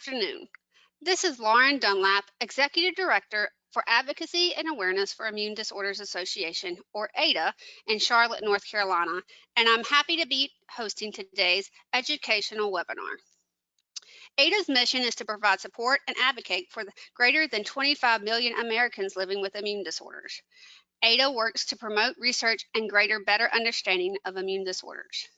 afternoon. This is Lauren Dunlap, Executive Director for Advocacy and Awareness for Immune Disorders Association, or AAIDA, in Charlotte, North Carolina, and I'm happy to be hosting today's educational webinar. AAIDA's mission is to provide support and advocate for the greater than 25 million Americans living with immune disorders. AAIDA works to promote research and better understanding of immune disorders.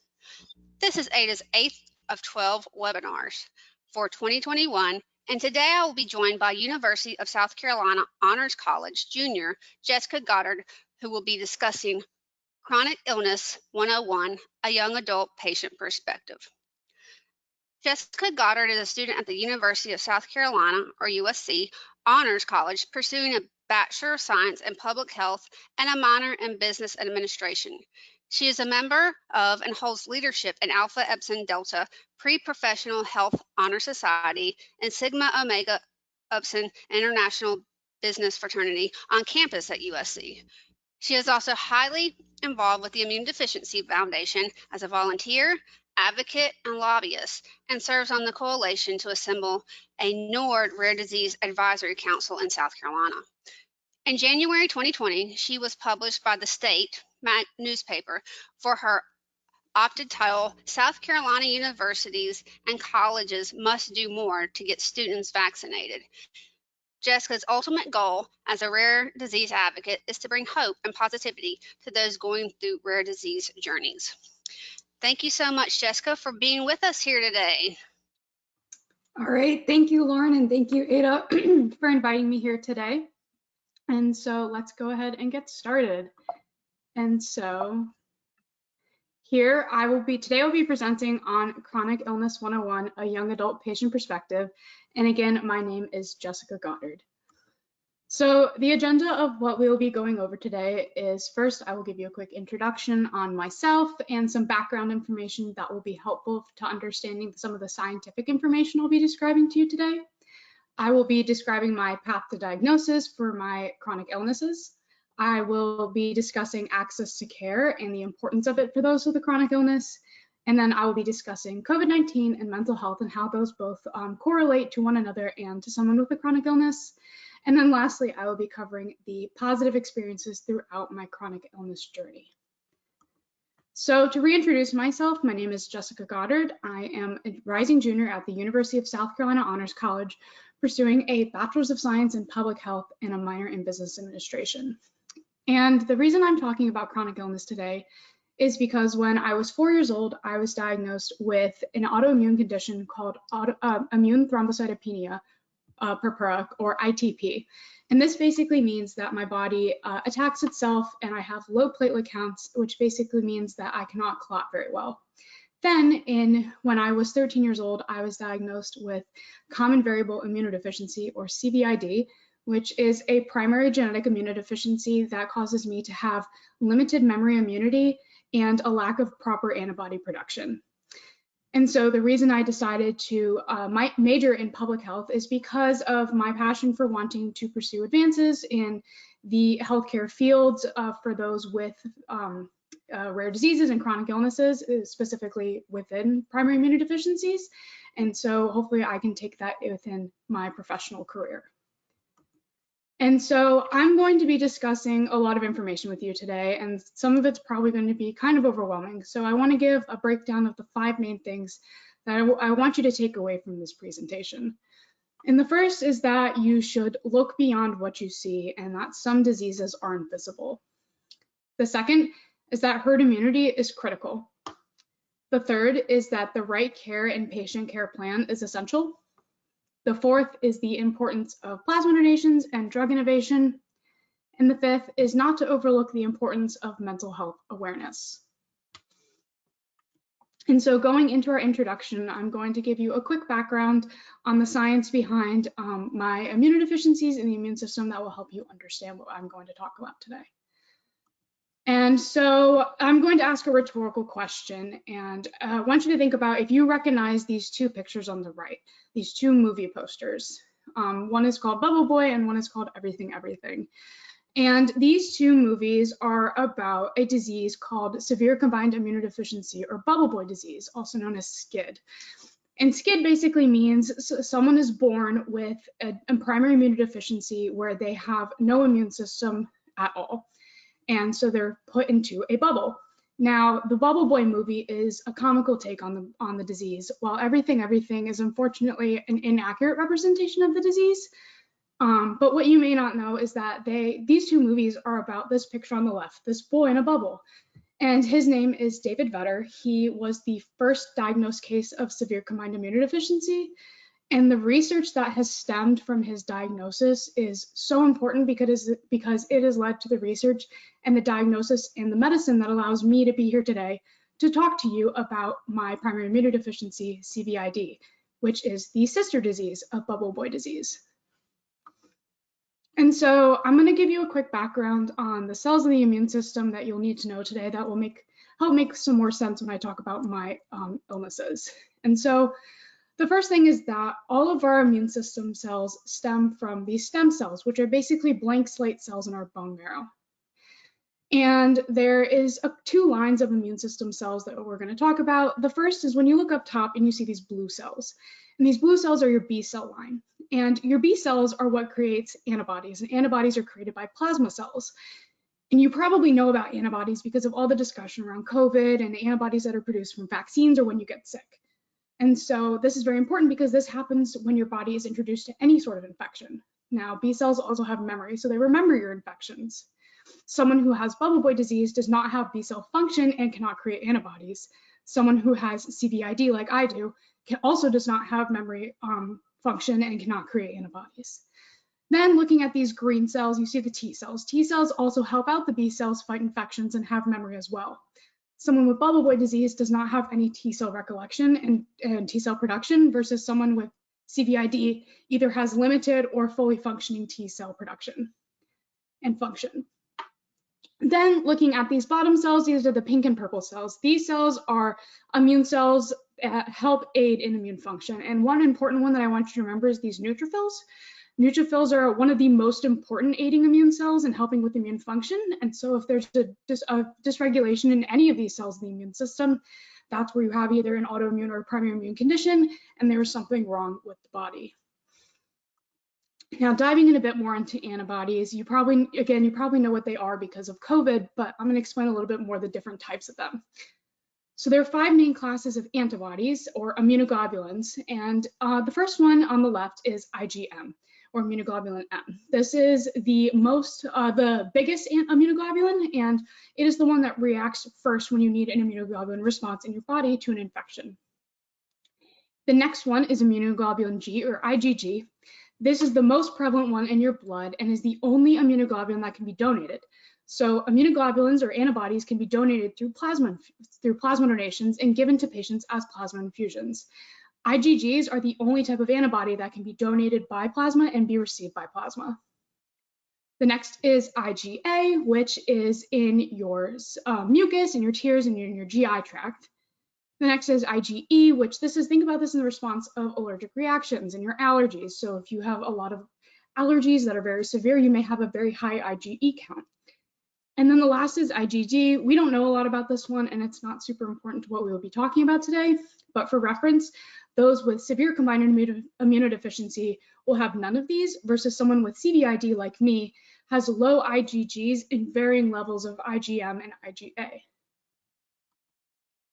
This is AAIDA's 8th of 12 webinars for 2021, and today I will be joined by University of South Carolina Honors College junior Jessica Goddard, who will be discussing Chronic Illness 101, a young adult patient perspective. Jessica Goddard is a student at the University of South Carolina, or USC, Honors College, pursuing a Bachelor of Science in Public Health and a minor in Business Administration. She is a member of and holds leadership in Alpha Epsilon Delta Pre-Professional Health Honor Society and Sigma Omega Upsilon International Business Fraternity on campus at USC. She is also highly involved with the Immune Deficiency Foundation as a volunteer, advocate, and lobbyist, and serves on the coalition to assemble a NORD Rare Disease Advisory Council in South Carolina. In January 2020, she was published by the state newspaper for her opted title, South Carolina Universities and Colleges Must Do More to Get Students Vaccinated. Jessica's ultimate goal as a rare disease advocate is to bring hope and positivity to those going through rare disease journeys. Thank you so much, Jessica, for being with us here today. All right, thank you, Lauren, and thank you, AAIDA, for inviting me here today. And so let's go ahead and get started. And so here today I'll be presenting on Chronic Illness 101, a young adult patient perspective. And again, my name is Jessica Goddard. So the agenda of what we will be going over today is, first, I will give you a quick introduction on myself and some background information that will be helpful to understanding some of the scientific information I'll be describing to you today. I will be describing my path to diagnosis for my chronic illnesses. I will be discussing access to care and the importance of it for those with a chronic illness. And then I will be discussing COVID-19 and mental health and how those both correlate to one another and to someone with a chronic illness. And then lastly, I will be covering the positive experiences throughout my chronic illness journey. So to reintroduce myself, my name is Jessica Goddard. I am a rising junior at the University of South Carolina Honors College, pursuing a Bachelor's of Science in Public Health and a minor in Business Administration. And the reason I'm talking about chronic illness today is because when I was 4 years old, I was diagnosed with an autoimmune condition called immune thrombocytopenia purpura, or ITP. And this basically means that my body attacks itself and I have low platelet counts, which basically means that I cannot clot very well. Then when I was 13 years old, I was diagnosed with common variable immunodeficiency, or CVID, which is a primary genetic immunodeficiency that causes me to have limited memory immunity and a lack of proper antibody production. And so the reason I decided to major in public health is because of my passion for wanting to pursue advances in the healthcare fields for those with rare diseases and chronic illnesses, specifically within primary immunodeficiencies. And so hopefully I can take that within my professional career. And so I'm going to be discussing a lot of information with you today, and some of it's probably going to be kind of overwhelming. So I want to give a breakdown of the 5 main things that I want you to take away from this presentation. And the first is that you should look beyond what you see and that some diseases are invisible. The second is that herd immunity is critical. The third is that the right care and patient care plan is essential. The fourth is the importance of plasma donations and drug innovation. And the fifth is not to overlook the importance of mental health awareness. And so going into our introduction, I'm going to give you a quick background on the science behind my immunodeficiencies in the immune system that will help you understand what I'm going to talk about today. And so I'm going to ask a rhetorical question, and I want you to think about if you recognize these 2 pictures on the right, these 2 movie posters. One is called Bubble Boy and one is called Everything Everything. And these 2 movies are about a disease called severe combined immunodeficiency, or Bubble Boy disease, also known as SCID. And SCID basically means someone is born with a primary immunodeficiency where they have no immune system at all. And so they're put into a bubble. Now, the Bubble Boy movie is a comical take on the disease, while Everything is unfortunately an inaccurate representation of the disease. But what you may not know is that these two movies are about this picture on the left, this boy in a bubble. And his name is David Vetter. He was the first diagnosed case of severe combined immunodeficiency. And the research that has stemmed from his diagnosis is so important because it has led to the research and the diagnosis and the medicine that allows me to be here today to talk to you about my primary immunodeficiency, CVID, which is the sister disease of Bubble Boy disease. And so I'm going to give you a quick background on the cells of the immune system that you'll need to know today that will help make some more sense when I talk about my illnesses. And so the first thing is that all of our immune system cells stem from these stem cells, which are basically blank slate cells in our bone marrow. And there is two lines of immune system cells that we're going to talk about. The first is when you look up top and you see these blue cells. And these blue cells are your B cell line. And your B cells are what creates antibodies. And antibodies are created by plasma cells. And you probably know about antibodies because of all the discussion around COVID and the antibodies that are produced from vaccines or when you get sick. And so this is very important because this happens when your body is introduced to any sort of infection. Now, B cells also have memory, so they remember your infections. Someone who has Bubble Boy disease does not have B cell function and cannot create antibodies. Someone who has CVID, like I do, also does not have memory function and cannot create antibodies. Then looking at these green cells, you see the T cells. T cells also help out the B cells fight infections and have memory as well. Someone with Bubble Boy disease does not have any T cell recollection and T cell production versus someone with CVID either has limited or fully functioning T cell production and function. Then looking at these bottom cells, these are the pink and purple cells. These cells are immune cells that help aid in immune function. And one important one that I want you to remember is these neutrophils. Neutrophils are one of the most important aiding immune cells and helping with immune function. And so if there's a dysregulation in any of these cells in the immune system, that's where you have either an autoimmune or a primary immune condition, and there is something wrong with the body. Now, diving in a bit more into antibodies, you probably know what they are because of COVID, but I'm going to explain a little bit more the different types of them. So there are 5 main classes of antibodies or immunoglobulins, and the first one on the left is IgM, or immunoglobulin M. This is the biggest immunoglobulin, and it is the one that reacts first when you need an immunoglobulin response in your body to an infection. The next one is immunoglobulin G, or IgG. This is the most prevalent one in your blood and is the only immunoglobulin that can be donated. So immunoglobulins or antibodies can be donated through plasma donations and given to patients as plasma infusions. IgGs are the only type of antibody that can be donated by plasma and be received by plasma. The next is IgA, which is in your mucus, in your tears, and in your GI tract. The next is IgE, which think about this in the response of allergic reactions and your allergies. So if you have a lot of allergies that are very severe, you may have a very high IgE count. And then the last is IgG. We don't know a lot about this one, and it's not super important to what we will be talking about today. But for reference, those with severe combined immunodeficiency will have none of these, versus someone with CVID, like me, has low IgGs in varying levels of IgM and IgA.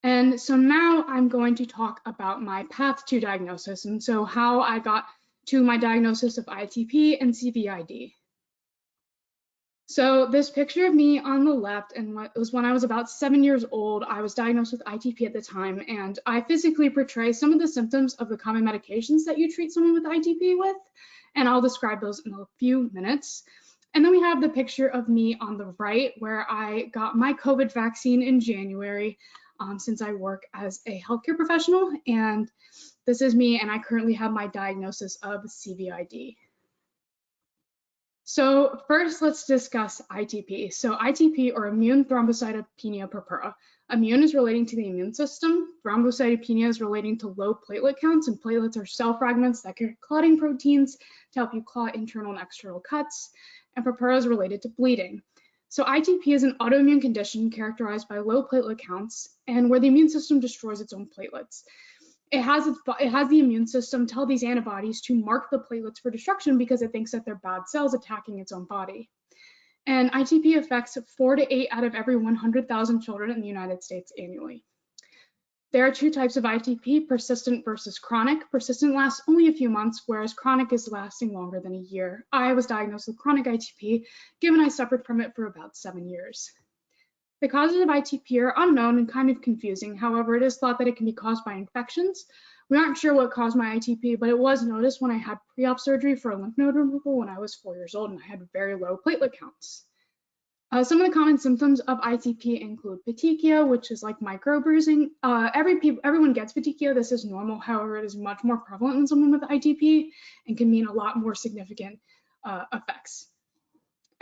And so now I'm going to talk about my path to diagnosis, and so how I got to my diagnosis of ITP and CVID. So this picture of me on the left, and it was when I was about 7 years old. I was diagnosed with ITP at the time, and I physically portray some of the symptoms of the common medications that you treat someone with ITP with, and I'll describe those in a few minutes. And then we have the picture of me on the right, where I got my COVID vaccine in January, since I work as a healthcare professional, and this is me, and I currently have my diagnosis of CVID. So first, let's discuss ITP. So ITP, or immune thrombocytopenia purpura. Immune is relating to the immune system. Thrombocytopenia is relating to low platelet counts, and platelets are cell fragments that carry clotting proteins to help you clot internal and external cuts. And purpura is related to bleeding. So ITP is an autoimmune condition characterized by low platelet counts and where the immune system destroys its own platelets. it has the immune system tell these antibodies to mark the platelets for destruction because it thinks that they're bad cells attacking its own body. And ITP affects 4 to 8 out of every 100,000 children in the United States annually. There are two types of ITP, persistent versus chronic. Persistent lasts only a few months, whereas chronic is lasting longer than a year. I was diagnosed with chronic ITP, given I suffered from it for about 7 years. The causes of ITP are unknown and kind of confusing. However, it is thought that it can be caused by infections. We aren't sure what caused my ITP, but it was noticed when I had pre-op surgery for a lymph node removal when I was 4 years old and I had very low platelet counts. Some of the common symptoms of ITP include petechia, which is like microbruising. Everyone gets petechia. This is normal. However, it is much more prevalent in someone with ITP and can mean a lot more significant effects.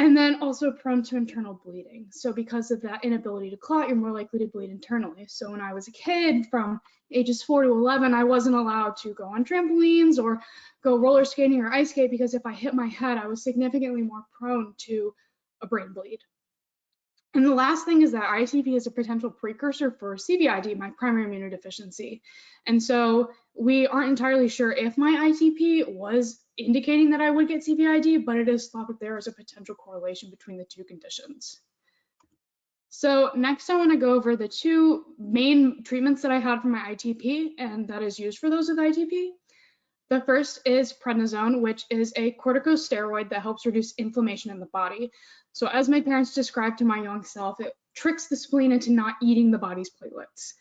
And then also prone to internal bleeding. So because of that inability to clot, you're more likely to bleed internally. So when I was a kid, from ages 4 to 11, I wasn't allowed to go on trampolines or go roller skating or ice skate because if I hit my head, I was significantly more prone to a brain bleed. And the last thing is that ITP is a potential precursor for CVID, my primary immunodeficiency. And so we aren't entirely sure if my ITP was indicating that I would get CVID, but it is thought that there is a potential correlation between the two conditions. So next I want to go over the two main treatments that I had for my ITP and that is used for those with ITP. The first is prednisone, which is a corticosteroid that helps reduce inflammation in the body. So as my parents described to my young self, it tricks the spleen into not eating the body's platelets.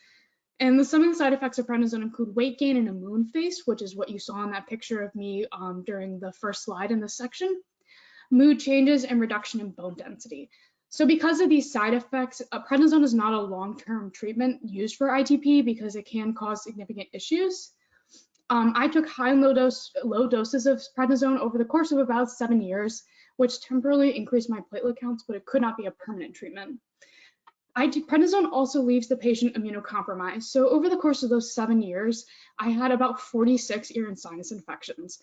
And some of the side effects of prednisone include weight gain and a moon face, which is what you saw in that picture of me during the first slide in this section, mood changes, and reduction in bone density. So because of these side effects, prednisone is not a long-term treatment used for ITP because it can cause significant issues. I took high and low doses of prednisone over the course of about 7 years, which temporarily increased my platelet counts, but it could not be a permanent treatment. Prednisone also leaves the patient immunocompromised. So over the course of those 7 years, I had about 46 ear and sinus infections.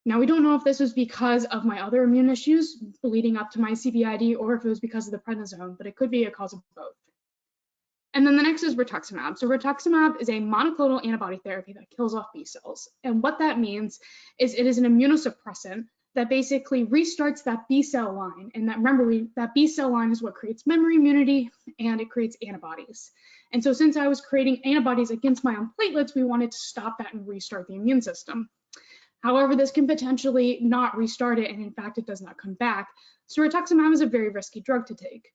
Now, we don't know if this was because of my other immune issues leading up to my CVID or if it was because of the prednisone, but it could be a cause of both. And then the next is rituximab. So rituximab is a monoclonal antibody therapy that kills off B cells. And what that means is it is an immunosuppressant that basically restarts that B cell line. And that, remember, that B cell line is what creates memory immunity and it creates antibodies. And so since I was creating antibodies against my own platelets, we wanted to stop that and restart the immune system. However, this can potentially not restart it, and in fact, it does not come back. So rituximab is a very risky drug to take.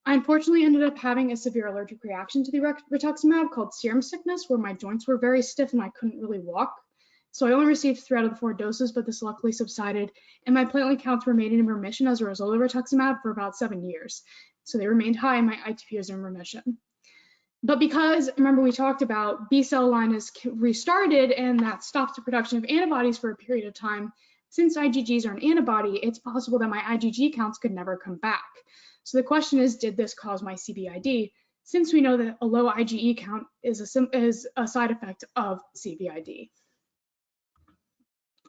I unfortunately ended up having a severe allergic reaction to the rituximab called serum sickness, where my joints were very stiff and I couldn't really walk. So I only received 3 out of the 4 doses, but this luckily subsided, and my platelet counts remained in remission as a result of rituximab for about 7 years. So they remained high, and my ITP is in remission. But because, remember, we talked about B cell line is restarted and that stops the production of antibodies for a period of time, since IgGs are an antibody, it's possible that my IgG counts could never come back. So the question is, did this cause my CVID? Since we know that a low IgE count is a side effect of CVID.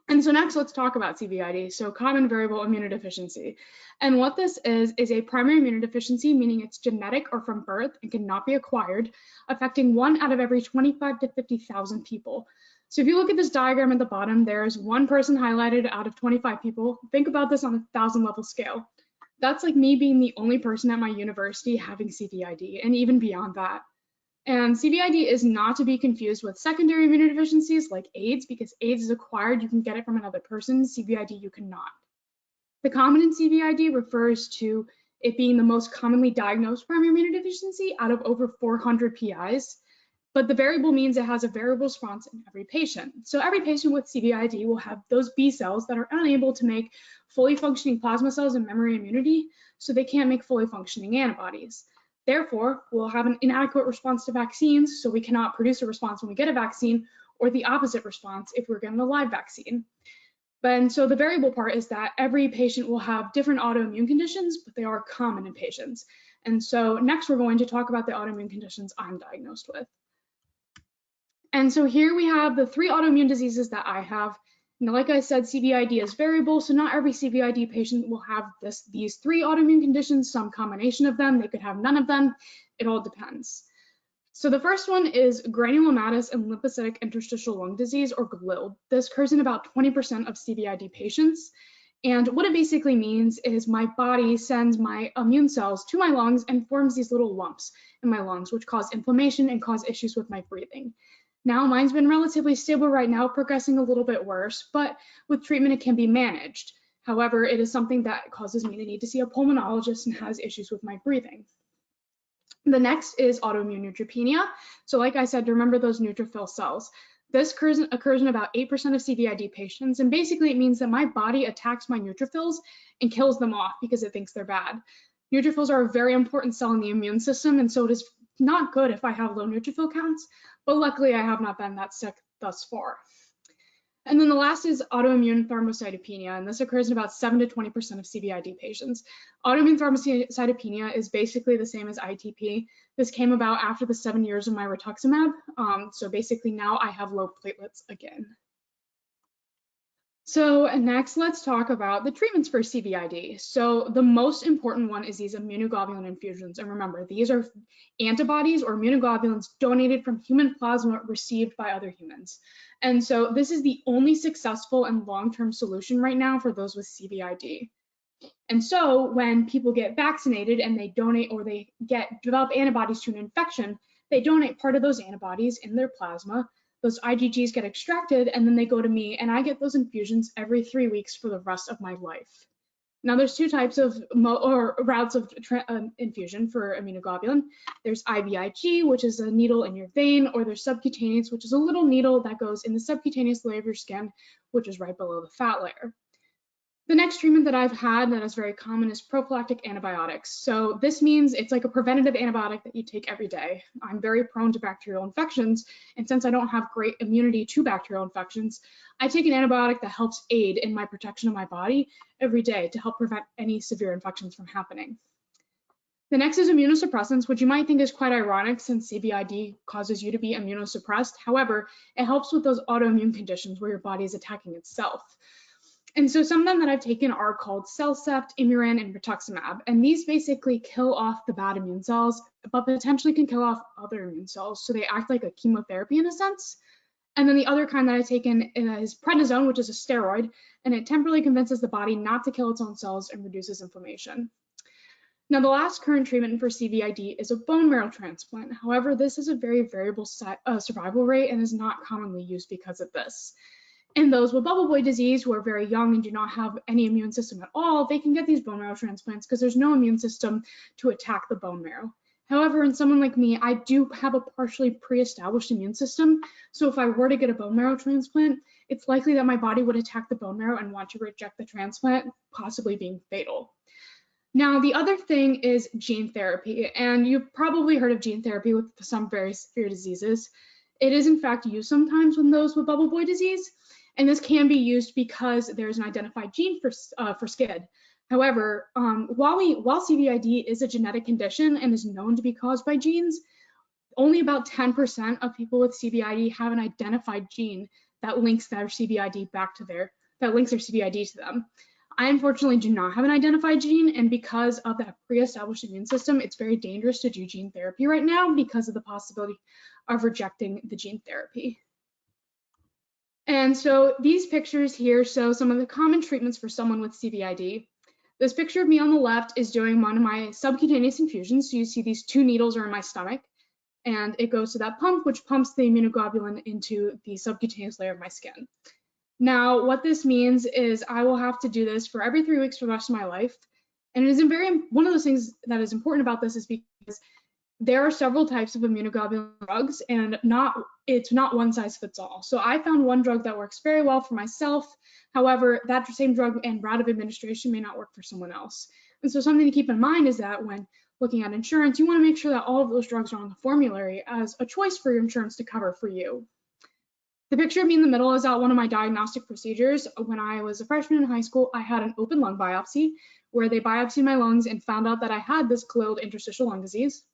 And so next, let's talk about CVID, so common variable immunodeficiency. And what this is a primary immunodeficiency, meaning it's genetic or from birth and cannot be acquired, affecting 1 out of every 25 to 50,000 people. So if you look at this diagram at the bottom, there's 1 person highlighted out of 25 people. Think about this on a 1,000 level scale. That's like me being the only person at my university having CVID, and even beyond that. And CVID is not to be confused with secondary immunodeficiencies like AIDS, because AIDS is acquired, you can get it from another person, CVID you cannot. The common in CVID refers to it being the most commonly diagnosed primary immunodeficiency out of over 400 PIs, but the variable means it has a variable response in every patient. So every patient with CVID will have those B cells that are unable to make fully functioning plasma cells and memory immunity, so they can't make fully functioning antibodies. Therefore, we'll have an inadequate response to vaccines, so we cannot produce a response when we get a vaccine, or the opposite response if we're getting a live vaccine. And so the variable part is that every patient will have different autoimmune conditions, but they are common in patients. And so next we're going to talk about the autoimmune conditions I'm diagnosed with. And so here we have the 3 autoimmune diseases that I have. Now, like I said, CVID is variable, so not every CVID patient will have these 3 autoimmune conditions, some combination of them, they could have none of them, it all depends. So the first one is granulomatous and lymphocytic interstitial lung disease, or GLILD. This occurs in about 20% of CVID patients. And what it basically means is my body sends my immune cells to my lungs and forms these little lumps in my lungs, which cause inflammation and cause issues with my breathing. Now, mine's been relatively stable right now, progressing a little bit worse, but with treatment, it can be managed. However, it is something that causes me to need to see a pulmonologist and has issues with my breathing. The next is autoimmune neutropenia. So like I said, remember those neutrophil cells. This occurs in about 8% of CVID patients, and basically it means that my body attacks my neutrophils and kills them off because it thinks they're bad. Neutrophils are a very important cell in the immune system, and so it is not good if I have low neutrophil counts, but luckily I have not been that sick thus far. And then the last is autoimmune thrombocytopenia, and this occurs in about 7 to 20% of CVID patients. Autoimmune thrombocytopenia is basically the same as ITP. This came about after the 7 years of my rituximab, so basically now I have low platelets again. So next, let's talk about the treatments for CVID. So the most important one is these immunoglobulin infusions. And remember, these are antibodies or immunoglobulins donated from human plasma received by other humans. And so this is the only successful and long-term solution right now for those with CVID. And so when people get vaccinated and they donate or they develop antibodies to an infection, they donate part of those antibodies in their plasma. Those IgGs get extracted and then they go to me, and I get those infusions every 3 weeks for the rest of my life. Now there's two types of routes of infusion for immunoglobulin. There's IVIG, which is a needle in your vein, or there's subcutaneous, which is a little needle that goes in the subcutaneous layer of your skin, which is right below the fat layer. The next treatment that I've had that is very common is prophylactic antibiotics. So this means it's like a preventative antibiotic that you take every day. I'm very prone to bacterial infections, and since I don't have great immunity to bacterial infections, I take an antibiotic that helps aid in my protection of my body every day to help prevent any severe infections from happening. The next is immunosuppressants, which you might think is quite ironic since CVID causes you to be immunosuppressed. However, it helps with those autoimmune conditions where your body is attacking itself. And so some of them that I've taken are called Cellcept, Imuran, and rituximab. And these basically kill off the bad immune cells, but potentially can kill off other immune cells. So they act like a chemotherapy in a sense. And then the other kind that I've taken is prednisone, which is a steroid, and it temporarily convinces the body not to kill its own cells and reduces inflammation. Now, the last current treatment for CVID is a bone marrow transplant. However, this is a very variable survival rate and is not commonly used because of this. And those with bubble boy disease who are very young and do not have any immune system at all, they can get these bone marrow transplants because there's no immune system to attack the bone marrow. However, in someone like me, I do have a partially pre-established immune system. So if I were to get a bone marrow transplant, it's likely that my body would attack the bone marrow and want to reject the transplant, possibly being fatal. Now, the other thing is gene therapy, and you've probably heard of gene therapy with some very severe diseases. It is in fact used sometimes with those with bubble boy disease. And this can be used because there's an identified gene for SCID. However, while CVID is a genetic condition and is known to be caused by genes, only about 10% of people with CVID have an identified gene that links their CVID to them. I unfortunately do not have an identified gene, and because of that pre-established immune system, it's very dangerous to do gene therapy right now because of the possibility of rejecting the gene therapy. And so these pictures here show some of the common treatments for someone with CVID. This picture of me on the left is doing one of my subcutaneous infusions. So you see these two needles are in my stomach, and it goes to that pump, which pumps the immunoglobulin into the subcutaneous layer of my skin. Now, what this means is I will have to do this for every 3 weeks for the rest of my life. And it is one of those things that is important about this is because there are several types of immunoglobulin drugs, and it's not one size fits all. So I found one drug that works very well for myself. However, that same drug and route of administration may not work for someone else. And so something to keep in mind is that when looking at insurance, you want to make sure that all of those drugs are on the formulary as a choice for your insurance to cover for you. The picture of me in the middle is at one of my diagnostic procedures. When I was a freshman in high school, I had an open lung biopsy where they biopsied my lungs and found out that I had this GLILD interstitial lung disease.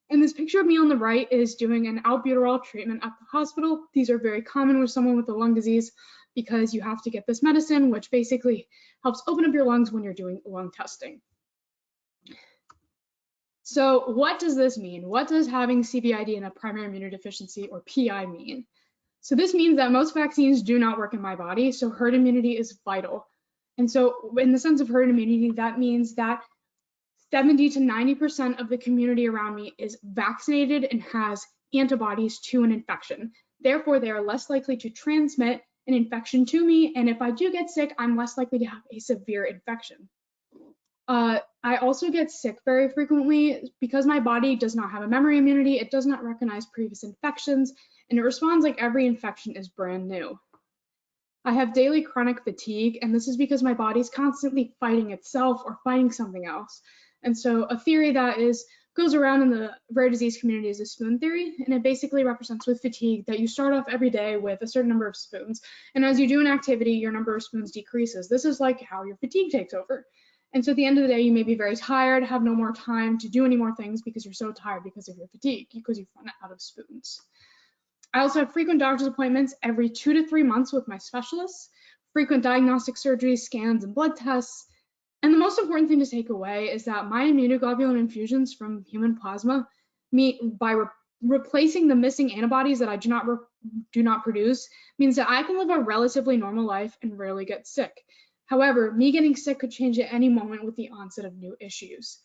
And this picture of me on the right is doing an albuterol treatment at the hospital. These are very common with someone with a lung disease because you have to get this medicine, which basically helps open up your lungs when you're doing lung testing. So what does this mean? What does having CVID and a primary immunodeficiency, or PI, mean? So this means that most vaccines do not work in my body, so herd immunity is vital. And so in the sense of herd immunity, that means that 70 to 90% of the community around me is vaccinated and has antibodies to an infection. Therefore, they are less likely to transmit an infection to me, and if I do get sick, I'm less likely to have a severe infection. I also get sick very frequently because my body does not have a memory immunity. It does not recognize previous infections, and it responds like every infection is brand new. I have daily chronic fatigue, and this is because my body's constantly fighting itself or fighting something else. And so a theory that goes around in the rare disease community is a spoon theory, and it basically represents with fatigue that you start off every day with a certain number of spoons, and as you do an activity, your number of spoons decreases. This is like how your fatigue takes over. And so at the end of the day, you may be very tired, have no more time to do any more things because you're so tired because of your fatigue, because you've run out of spoons. I also have frequent doctor's appointments every 2 to 3 months with my specialists, frequent diagnostic surgeries, scans, and blood tests. And the most important thing to take away is that my immunoglobulin infusions from human plasma, by replacing the missing antibodies that I do not produce, means that I can live a relatively normal life and rarely get sick. However, me getting sick could change at any moment with the onset of new issues.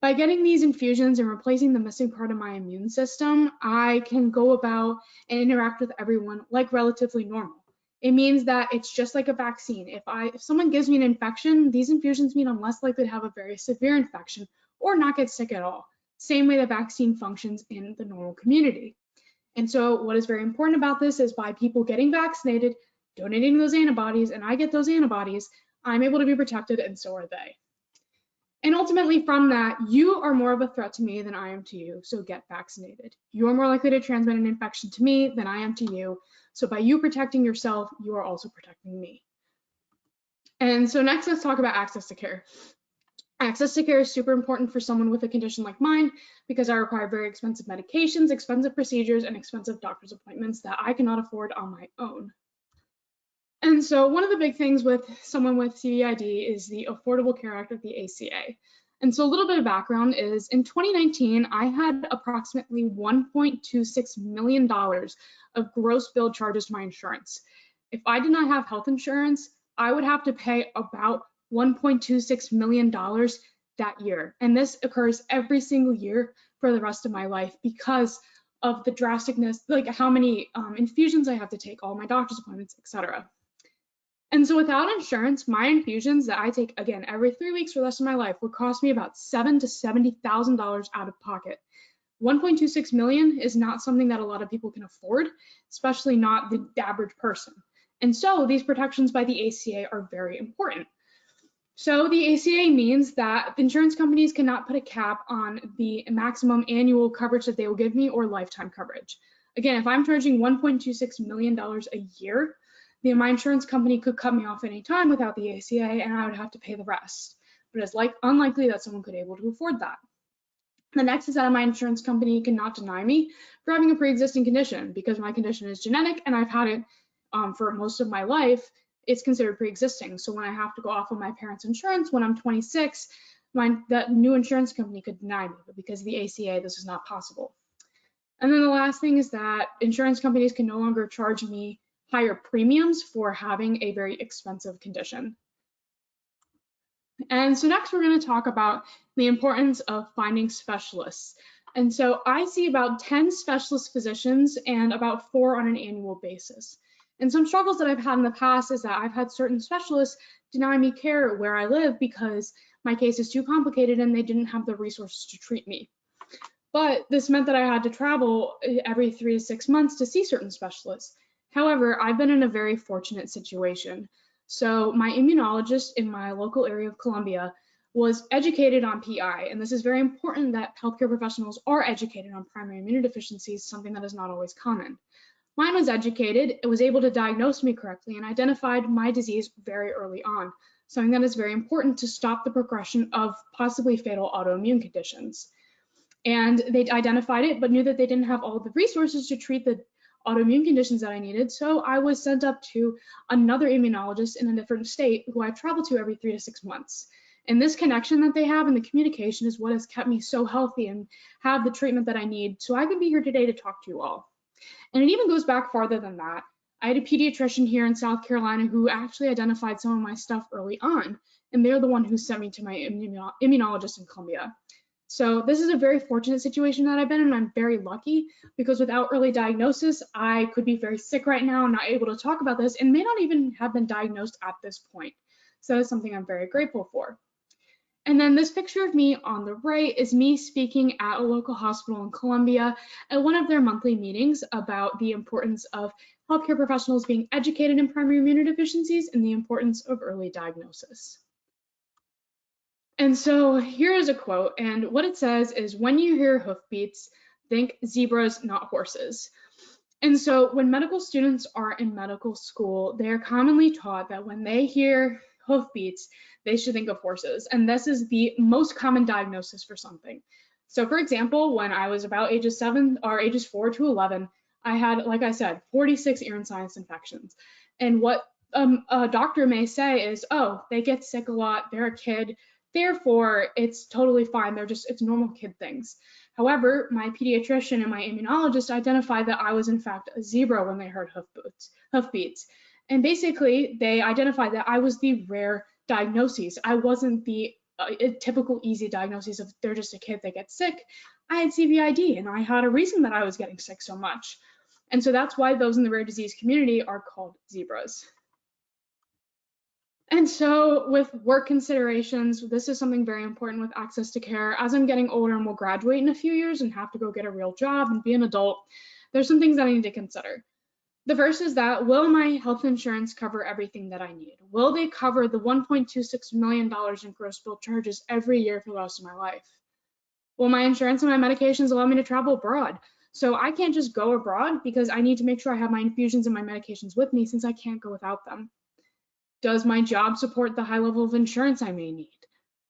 By getting these infusions and replacing the missing part of my immune system, I can go about and interact with everyone like relatively normal. It means that it's just like a vaccine. If someone gives me an infection, these infusions mean I'm less likely to have a very severe infection or not get sick at all. Same way the vaccine functions in the normal community. And so what is very important about this is by people getting vaccinated, donating those antibodies, and I get those antibodies, I'm able to be protected, and so are they. And ultimately from that, you are more of a threat to me than I am to you, so get vaccinated. You are more likely to transmit an infection to me than I am to you, so by you protecting yourself, you are also protecting me. And so next, let's talk about access to care. Access to care is super important for someone with a condition like mine because I require very expensive medications, expensive procedures, and expensive doctor's appointments that I cannot afford on my own. And so one of the big things with someone with CVID is the Affordable Care Act of the ACA. And so a little bit of background is in 2019, I had approximately $1.26 million of gross bill charges to my insurance. If I did not have health insurance, I would have to pay about $1.26 million that year. And this occurs every single year for the rest of my life because of the drasticness, like how many infusions I have to take, all my doctor's appointments, etc. And so without insurance, my infusions that I take, again, every 3 weeks for the rest of my life would cost me about $7,000 to $70,000 out of pocket. 1.26 million is not something that a lot of people can afford, especially not the average person. And so these protections by the ACA are very important. So the ACA means that insurance companies cannot put a cap on the maximum annual coverage that they will give me or lifetime coverage. Again, if I'm charging $1.26 million a year, my insurance company could cut me off any time without the ACA and I would have to pay the rest. But it's unlikely that someone could be able to afford that. The next is that my insurance company cannot deny me for having a pre-existing condition because my condition is genetic and I've had it for most of my life. It's considered pre-existing. So when I have to go off of my parents' insurance when I'm 26, that new insurance company could deny me, but because of the ACA, this is not possible. And then the last thing is that insurance companies can no longer charge me higher premiums for having a very expensive condition. And so next we're going to talk about the importance of finding specialists. And so I see about 10 specialist physicians and about 4 on an annual basis. And some struggles that I've had in the past is that I've had certain specialists deny me care where I live because my case is too complicated and they didn't have the resources to treat me. But this meant that I had to travel every 3 to 6 months to see certain specialists. However, I've been in a very fortunate situation. So my immunologist in my local area of Columbia was educated on PI, and this is very important that healthcare professionals are educated on primary immunodeficiencies, something that is not always common. Mine was educated, it was able to diagnose me correctly and identified my disease very early on, something that is very important to stop the progression of possibly fatal autoimmune conditions. And they identified it, but knew that they didn't have all the resources to treat the autoimmune conditions that I needed. So I was sent up to another immunologist in a different state who I traveled to every 3 to 6 months. And this connection that they have and the communication is what has kept me so healthy and have the treatment that I need. So I can be here today to talk to you all. And it even goes back farther than that. I had a pediatrician here in South Carolina who actually identified some of my stuff early on, and they're the one who sent me to my immunologist in Columbia. So this is a very fortunate situation that I've been in. I'm very lucky because without early diagnosis, I could be very sick right now, not able to talk about this, and may not even have been diagnosed at this point. So that's something I'm very grateful for. And then this picture of me on the right is me speaking at a local hospital in Columbia at one of their monthly meetings about the importance of healthcare professionals being educated in primary immunodeficiencies and the importance of early diagnosis. And so here is a quote, and what it says is, when you hear hoofbeats, think zebras, not horses. And so when medical students are in medical school, they are commonly taught that when they hear hoofbeats, they should think of horses. And this is the most common diagnosis for something. So for example, when I was about ages 4 to 11, I had, like I said, 46 ear and sinus infections. And what a doctor may say is, oh, they get sick a lot, they're a kid, therefore it's totally fine, it's normal kid things. However, my pediatrician and my immunologist identified that I was in fact a zebra when they heard hoofbeats. And basically, they identified that I was the rare diagnosis. I wasn't the typical easy diagnosis of they're just a kid, they get sick. I had CVID, and I had a reason that I was getting sick so much. And so that's why those in the rare disease community are called zebras. And so with work considerations, this is something very important with access to care. As I'm getting older and will graduate in a few years and have to go get a real job and be an adult, there's some things that I need to consider. The first is that, will my health insurance cover everything that I need? Will they cover the $1.26 million in gross bill charges every year for the rest of my life? Will my insurance and my medications allow me to travel abroad? So I can't just go abroad because I need to make sure I have my infusions and my medications with me since I can't go without them. Does my job support the high level of insurance I may need?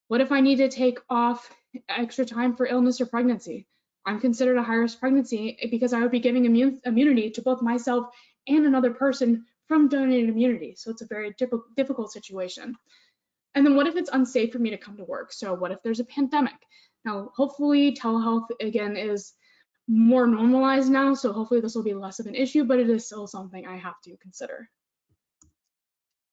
What if I need to take off extra time for illness or pregnancy? I'm considered a high-risk pregnancy because I would be giving immunity to both myself and another person from donated immunity. So it's a very difficult situation. And then what if it's unsafe for me to come to work? So what if there's a pandemic? Now, hopefully telehealth again is more normalized now, so hopefully this will be less of an issue, but it is still something I have to consider.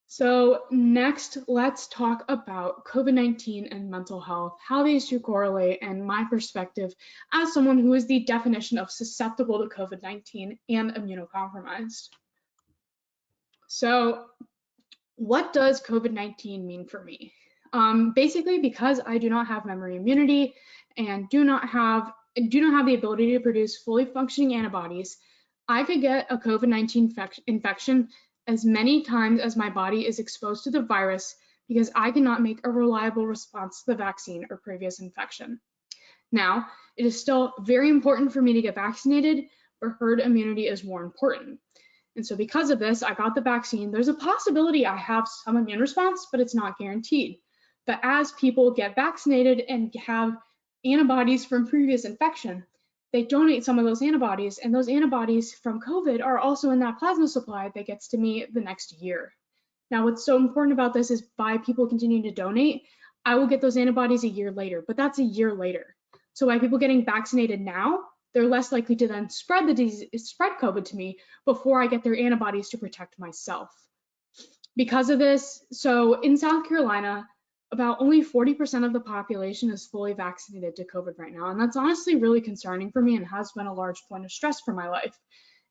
So next, let's talk about COVID-19 and mental health, how these two correlate, and my perspective as someone who is the definition of susceptible to COVID-19 and immunocompromised. So what does COVID-19 mean for me? Basically, because I do not have memory immunity and do not have the ability to produce fully functioning antibodies, I could get a COVID-19 infection as many times as my body is exposed to the virus because I cannot make a reliable response to the vaccine or previous infection. Now, it is still very important for me to get vaccinated, but herd immunity is more important. And so because of this, I got the vaccine. There's a possibility I have some immune response, but it's not guaranteed. But as people get vaccinated and have antibodies from previous infection, they donate some of those antibodies, and those antibodies from COVID are also in that plasma supply that gets to me the next year. Now, what's so important about this is by people continuing to donate, I will get those antibodies a year later, but that's a year later. So by people getting vaccinated now, they're less likely to then spread COVID to me before I get their antibodies to protect myself. Because of this, so in South Carolina, about only 40% of the population is fully vaccinated to COVID right now. And that's honestly really concerning for me and has been a large point of stress for my life.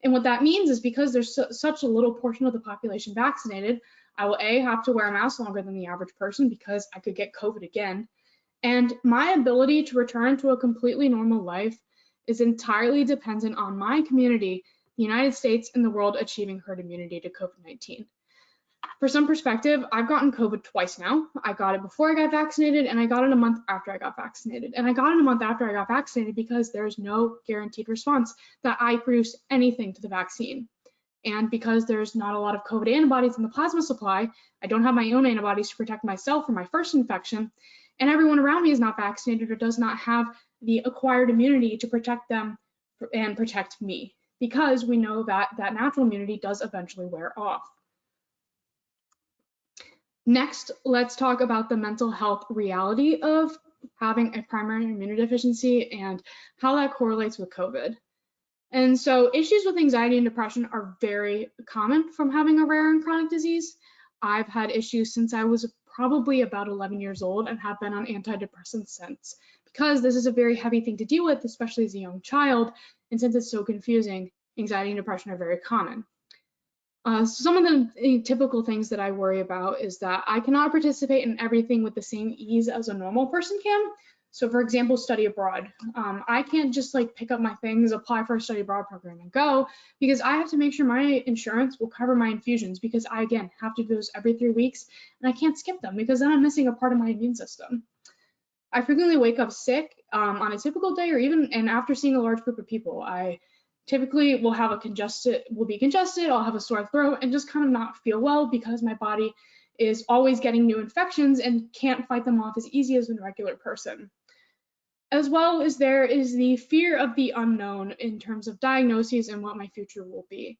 And what that means is because there's such a little portion of the population vaccinated, I will have to wear a mask longer than the average person because I could get COVID again. And my ability to return to a completely normal life is entirely dependent on my community, the United States, and the world achieving herd immunity to COVID-19. For some perspective, I've gotten COVID twice now. I got it before I got vaccinated, and I got it a month after I got vaccinated. And I got it a month after I got vaccinated because there's no guaranteed response that I produce anything to the vaccine. And because there's not a lot of COVID antibodies in the plasma supply, I don't have my own antibodies to protect myself from my first infection, and everyone around me is not vaccinated or does not have the acquired immunity to protect them and protect me, because we know that that natural immunity does eventually wear off. Next, let's talk about the mental health reality of having a primary immunodeficiency and how that correlates with COVID. And so issues with anxiety and depression are very common from having a rare and chronic disease. I've had issues since I was probably about 11 years old and have been on antidepressants since, because this is a very heavy thing to deal with, especially as a young child. And since it's so confusing, anxiety and depression are very common. Some of the typical things that I worry about is that I cannot participate in everything with the same ease as a normal person can. So for example, study abroad. I can't just like pick up my things, apply for a study abroad program and go, because I have to make sure my insurance will cover my infusions, because I, again, have to do those every 3 weeks and I can't skip them because then I'm missing a part of my immune system. I frequently wake up sick on a typical day, or even and after seeing a large group of people. I typically will be congested, I'll have a sore throat and just kind of not feel well because my body is always getting new infections and can't fight them off as easy as a regular person. As well as there is the fear of the unknown in terms of diagnoses and what my future will be.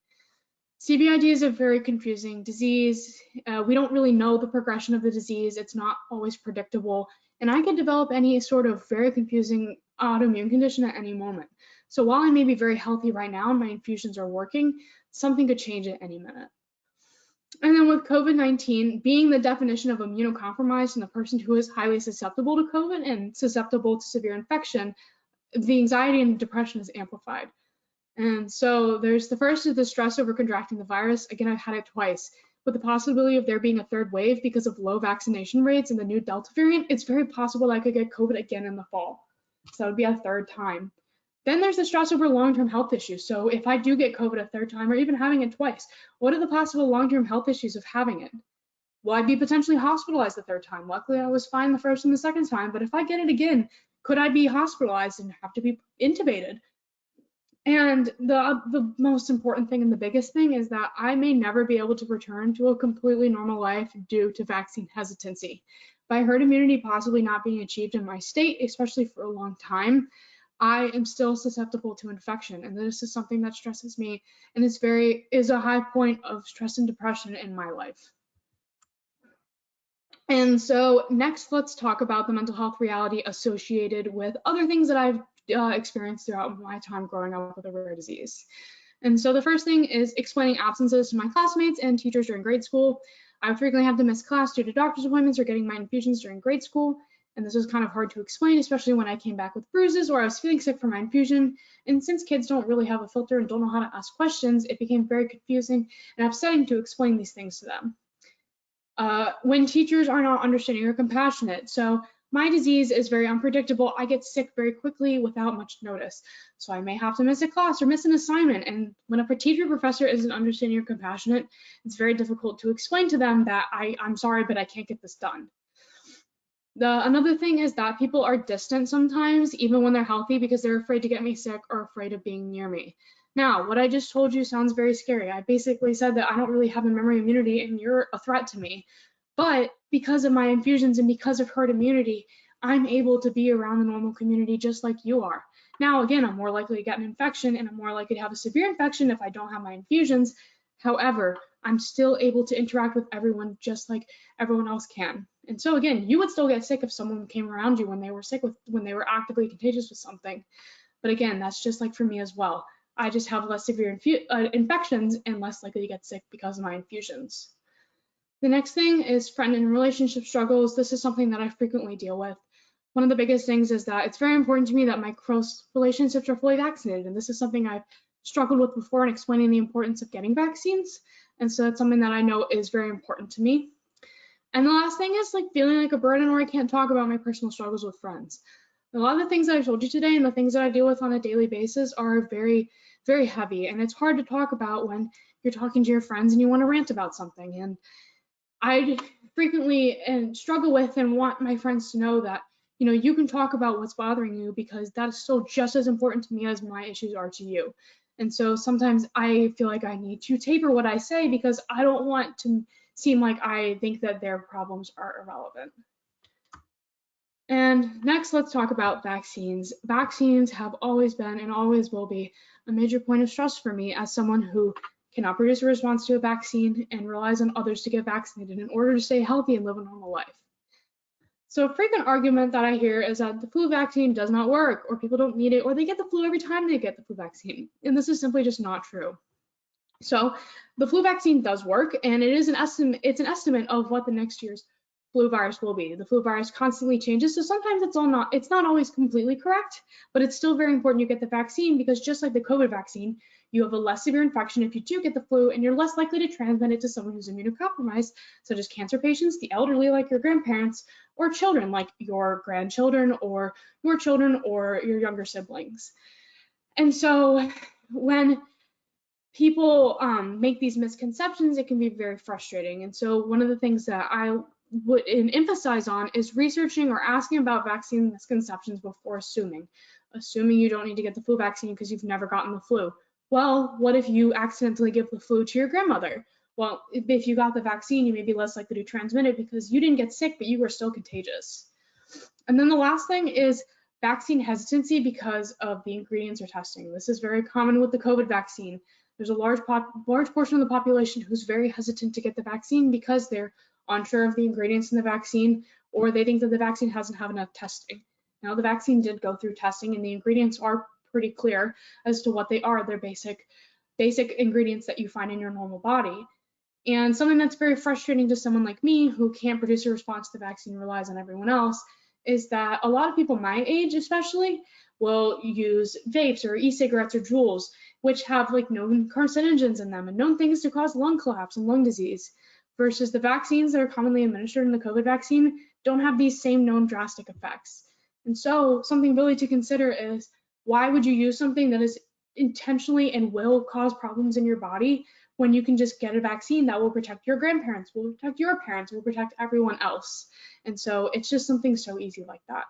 CVID is a very confusing disease. We don't really know the progression of the disease. It's not always predictable. And I can develop any sort of very confusing autoimmune condition at any moment. So while I may be very healthy right now and my infusions are working, something could change at any minute. And then with COVID-19 being the definition of immunocompromised and the person who is highly susceptible to COVID and susceptible to severe infection, the anxiety and depression is amplified. And so there's the first is the stress over contracting the virus. Again, I've had it twice. With the possibility of there being a third wave because of low vaccination rates and the new Delta variant, it's very possible I could get COVID again in the fall. So that would be a third time. Then there's the stress over long-term health issues. So if I do get COVID a third time or even having it twice, what are the possible long-term health issues of having it? Will I be potentially hospitalized the third time? Luckily, I was fine the first and the second time, but if I get it again, could I be hospitalized and have to be intubated? And the most important thing and the biggest thing is that I may never be able to return to a completely normal life due to vaccine hesitancy. By herd immunity possibly not being achieved in my state, especially for a long time, I am still susceptible to infection, and this is something that stresses me, and is a high point of stress and depression in my life. And so next, let's talk about the mental health reality associated with other things that I've experienced throughout my time growing up with a rare disease. And so the first thing is explaining absences to my classmates and teachers during grade school. I frequently have to miss class due to doctor's appointments or getting my infusions during grade school. And this was kind of hard to explain, especially when I came back with bruises or I was feeling sick from my infusion. And since kids don't really have a filter and don't know how to ask questions, it became very confusing and upsetting to explain these things to them. When teachers are not understanding or compassionate. So my disease is very unpredictable. I get sick very quickly without much notice. So I may have to miss a class or miss an assignment. And when a teacher or professor isn't understanding or compassionate, it's very difficult to explain to them that I'm sorry, but I can't get this done. Another thing is that people are distant sometimes, even when they're healthy, because they're afraid to get me sick or afraid of being near me. Now, what I just told you sounds very scary. I basically said that I don't really have a memory immunity and you're a threat to me. But because of my infusions and because of herd immunity, I'm able to be around the normal community just like you are. Now, again, I'm more likely to get an infection and I'm more likely to have a severe infection if I don't have my infusions. However, I'm still able to interact with everyone just like everyone else can. And so again, you would still get sick if someone came around you when they were sick when they were actively contagious with something. But again, that's just like for me as well. I just have less severe infections and less likely to get sick because of my infusions. The next thing is friend and relationship struggles. This is something that I frequently deal with. One of the biggest things is that it's very important to me that my close relationships are fully vaccinated. And this is something I've struggled with before in explaining the importance of getting vaccines. And so that's something that I know is very important to me. And the last thing is like feeling like a burden where I can't talk about my personal struggles with friends. A lot of the things that I've told you today and the things that I deal with on a daily basis are very, very heavy. And it's hard to talk about when you're talking to your friends and you want to rant about something. And I frequently struggle with and want my friends to know that, you know, you can talk about what's bothering you because that is still just as important to me as my issues are to you. And so sometimes I feel like I need to taper what I say because I don't want to seem like I think that their problems are irrelevant. And next, let's talk about vaccines. Vaccines have always been and always will be a major point of stress for me as someone who cannot produce a response to a vaccine, and relies on others to get vaccinated in order to stay healthy and live a normal life. So a frequent argument that I hear is that the flu vaccine does not work, or people don't need it, or they get the flu every time they get the flu vaccine. And this is simply just not true. So the flu vaccine does work, and it's an estimate of what the next year's flu virus will be. The flu virus constantly changes, so sometimes it's not always completely correct, but it's still very important you get the vaccine, because just like the COVID vaccine, you have a less severe infection if you do get the flu, and you're less likely to transmit it to someone who's immunocompromised, such as cancer patients, the elderly like your grandparents, or children like your grandchildren or your children or your younger siblings. And so when people make these misconceptions, it can be very frustrating. And so one of the things that I would emphasize on is researching or asking about vaccine misconceptions before assuming you don't need to get the flu vaccine because you've never gotten the flu. Well, what if you accidentally give the flu to your grandmother? Well, if you got the vaccine, you may be less likely to transmit it because you didn't get sick, but you were still contagious. And then the last thing is vaccine hesitancy because of the ingredients or testing. This is very common with the COVID vaccine. There's a large portion of the population who's very hesitant to get the vaccine because they're unsure of the ingredients in the vaccine, or they think that the vaccine hasn't had enough testing. Now, the vaccine did go through testing, and the ingredients are pretty clear as to what they are. They're basic ingredients that you find in your normal body. And something that's very frustrating to someone like me who can't produce a response to the vaccine, relies on everyone else, is that a lot of people my age especially will use vapes or e-cigarettes or Juuls, which have like known carcinogens in them and known things to cause lung collapse and lung disease, versus the vaccines that are commonly administered in the COVID vaccine don't have these same known drastic effects. And so something really to consider is, why would you use something that is intentionally and will cause problems in your body when you can just get a vaccine that will protect your grandparents, will protect your parents, will protect everyone else? And so it's just something so easy like that.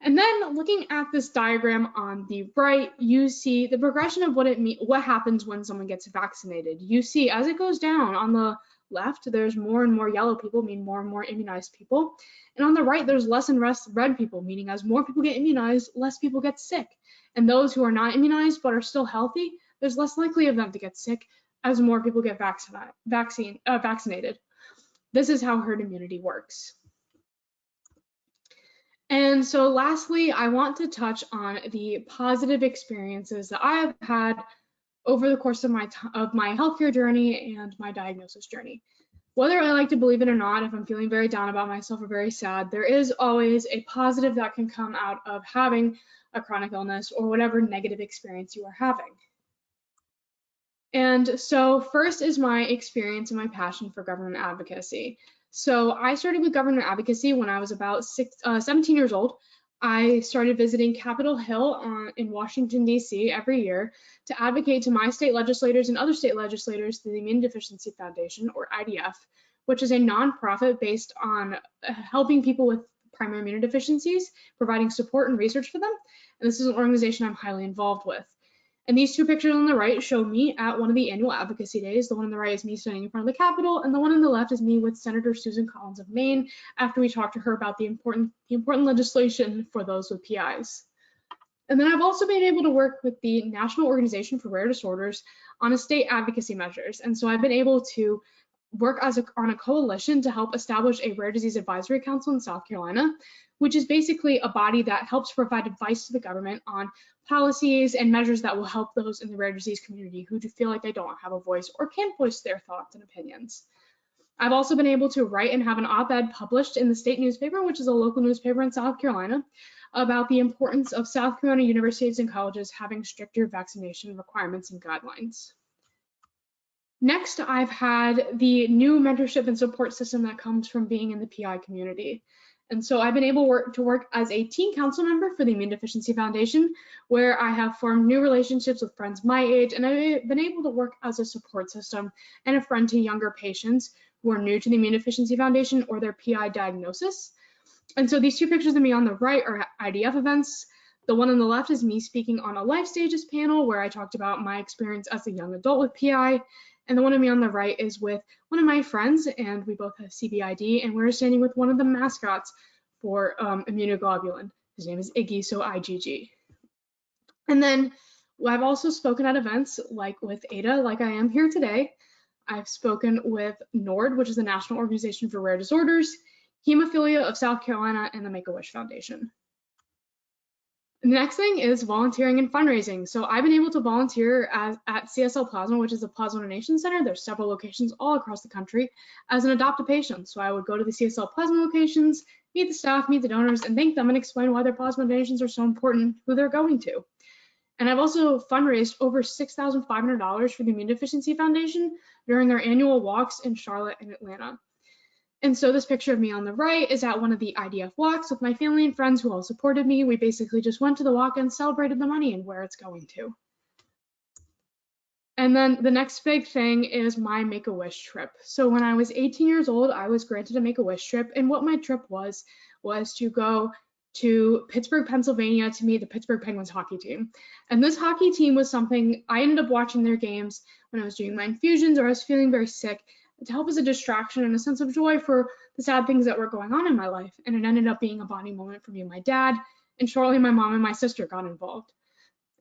And then looking at this diagram on the right, you see the progression of what happens when someone gets vaccinated. You see as it goes down, on the left, there's more and more yellow people, meaning more and more immunized people. And on the right, there's less and less red people, meaning as more people get immunized, less people get sick. And those who are not immunized but are still healthy, there's less likely of them to get sick as more people get vaccinated. This is how herd immunity works. And so lastly, I want to touch on the positive experiences that I have had over the course of my healthcare journey and my diagnosis journey. Whether I like to believe it or not, if I'm feeling very down about myself or very sad, there is always a positive that can come out of having a chronic illness or whatever negative experience you are having. And so first is my experience and my passion for government advocacy. So I started with government advocacy when I was about 17 years old. I started visiting Capitol Hill in Washington, D.C. every year to advocate to my state legislators and other state legislators through the Immune Deficiency Foundation, or IDF, which is a nonprofit based on helping people with primary immunodeficiencies, providing support and research for them. And this is an organization I'm highly involved with. And these two pictures on the right show me at one of the annual advocacy days. The one on the right is me standing in front of the Capitol, and the one on the left is me with Senator Susan Collins of Maine after we talked to her about the important legislation for those with PIs. And then I've also been able to work with the National Organization for Rare Disorders on a state advocacy measures. And so I've been able to work on a coalition to help establish a Rare Disease Advisory Council in South Carolina, which is basically a body that helps provide advice to the government on policies and measures that will help those in the rare disease community who do feel like they don't have a voice or can't voice their thoughts and opinions. I've also been able to write and have an op-ed published in the state newspaper, which is a local newspaper in South Carolina, about the importance of South Carolina universities and colleges having stricter vaccination requirements and guidelines. Next, I've had the new mentorship and support system that comes from being in the PI community. And so I've been able to work as a teen council member for the Immune Deficiency Foundation, where I have formed new relationships with friends my age, and I've been able to work as a support system and a friend to younger patients who are new to the Immune Deficiency Foundation or their PI diagnosis. And so these two pictures of me on the right are IDF events. The one on the left is me speaking on a life stages panel where I talked about my experience as a young adult with PI. And the one of me on the right is with one of my friends, and we both have CBID, and we're standing with one of the mascots for immunoglobulin. His name is Iggy, so IgG. And then I've also spoken at events like with AAIDA, like I am here today. I've spoken with NORD, which is the National Organization for Rare Disorders, Hemophilia of South Carolina, and the Make-A-Wish Foundation. The next thing is volunteering and fundraising. So I've been able to volunteer at CSL Plasma, which is a plasma donation center. There's several locations all across the country as an adopted patient. So I would go to the CSL Plasma locations, meet the staff, meet the donors, and thank them and explain why their plasma donations are so important, who they're going to. And I've also fundraised over $6,500 for the Immune Deficiency Foundation during their annual walks in Charlotte and Atlanta. And so this picture of me on the right is at one of the IDF walks with my family and friends who all supported me. We basically just went to the walk and celebrated the money and where it's going to. And then the next big thing is my Make-A-Wish trip. So when I was 18 years old, I was granted a Make-A-Wish trip. And what my trip was to go to Pittsburgh, Pennsylvania to meet the Pittsburgh Penguins hockey team. And this hockey team was something I ended up watching their games when I was doing my infusions or I was feeling very sick, to help as a distraction and a sense of joy for the sad things that were going on in my life. And it ended up being a bonding moment for me and my dad, and shortly my mom and my sister got involved.